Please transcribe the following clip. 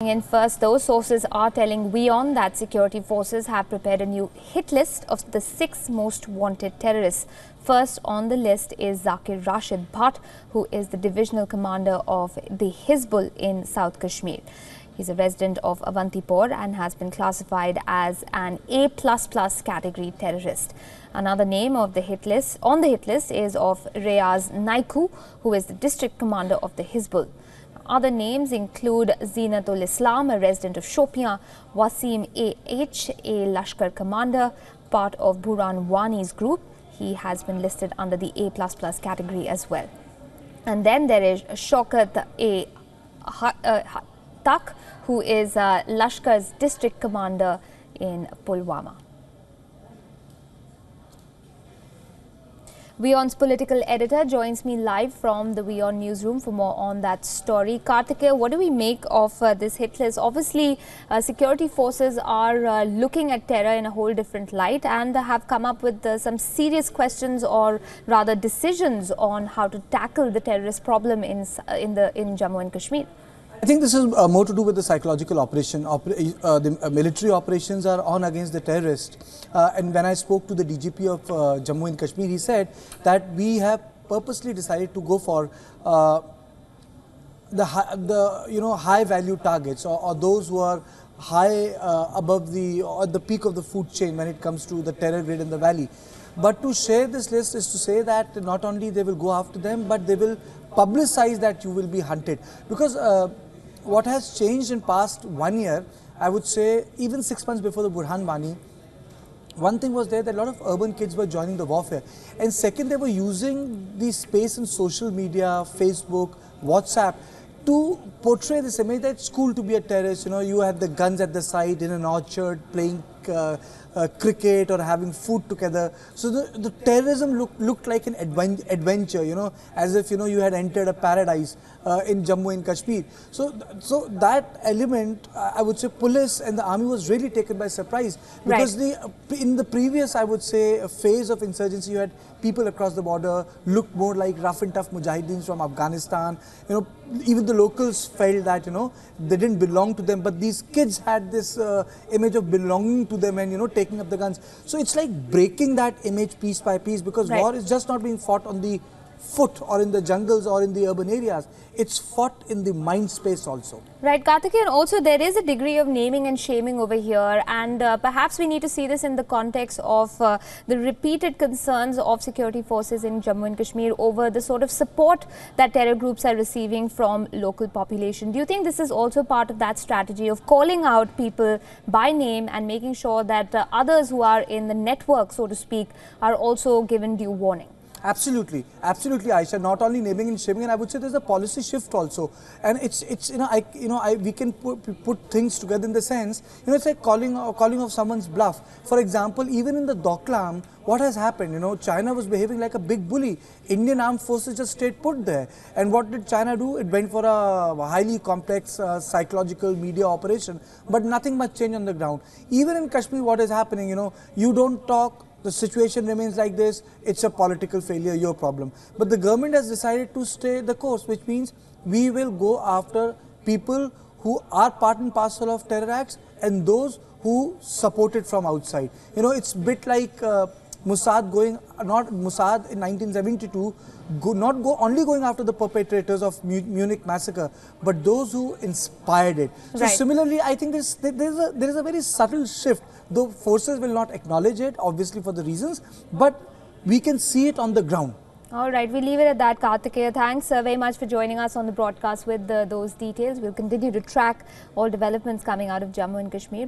In first, though, sources are telling WION that security forces have prepared a new hit list of the 6 most wanted terrorists. First on the list is Zakir Rashid Bhatt, who is the divisional commander of the Hizbul in South Kashmir. He's a resident of Avantipur and has been classified as an A++ category terrorist. Another name of the hit list is of Reyaz Naiku, who is the district commander of the Hizbul. Other names include Zinatul Islam, a resident of Shopian, Wasim A.H., a Lashkar commander, part of Burhan Wani's group. He has been listed under the A++ category as well. And then there is Shaukat A. Tak, who is Lashkar's district commander in Pulwama. WION's political editor joins me live from the WION newsroom for more on that story. Kartikeya, what do we make of this hit list? Obviously, security forces are looking at terror in a whole different light and have come up with some serious questions, or rather decisions, on how to tackle the terrorist problem in Jammu and Kashmir. I think this is more to do with the psychological operation. The military operations are on against the terrorists. And when I spoke to the DGP of Jammu and Kashmir, he said that we have purposely decided to go for the high value targets, or those who are high above the peak of the food chain when it comes to the terror grid in the valley. But to share this list is to say that not only they will go after them, but they will publicize that you will be hunted. Because what has changed in past 1 year, I would say even 6 months before the Burhan Wani, one thing was there that a lot of urban kids were joining the warfare. And second, they were using the space in social media, Facebook, WhatsApp, to portray this image that it's cool to be a terrorist. You know, you had the guns at the side in an orchard playing cricket or having food together. So the terrorism looked like an adventure, you know, as if, you know, you had entered a paradise in Jammu and Kashmir. So that element, I would say, police and the army was really taken by surprise, because in the previous, I would say, phase of insurgency, you had people across the border looked more like rough and tough mujahideens from Afghanistan. You know, even the locals felt that, you know, they didn't belong to them, but these kids had this image of belonging to them and, you know, taking up the guns. So it's like breaking that image piece by piece, because war is just not being fought on the foot or in the jungles or in the urban areas. It's fought in the mind space also. Right, Kartikeya, and also there is a degree of naming and shaming over here, and perhaps we need to see this in the context of the repeated concerns of security forces in Jammu and Kashmir over the sort of support that terror groups are receiving from local population. Do you think this is also part of that strategy of calling out people by name and making sure that others who are in the network, so to speak, are also given due warning? Absolutely, absolutely, Aisha. Not only naming and shaming, and I would say there's a policy shift also. And it's we can put things together in the sense, you know, it's like calling of someone's bluff. For example, even in the Doklam, what has happened? You know, China was behaving like a big bully. Indian armed forces just stayed put there. And what did China do? It went for a highly complex psychological media operation, but nothing much changed on the ground. Even in Kashmir, what is happening? You know, you don't talk. The situation remains like this, it's a political failure, your problem. But the government has decided to stay the course, which means we will go after people who are part and parcel of terror acts and those who support it from outside. You know, it's a bit like Mossad Mossad in 1972, only going after the perpetrators of Munich massacre, but those who inspired it. So similarly, I think there is a very subtle shift, though forces will not acknowledge it, obviously for the reasons, but we can see it on the ground. All right, we'll leave it at that, Kartikeya. Thanks very much for joining us on the broadcast with those details. We'll continue to track all developments coming out of Jammu and Kashmir.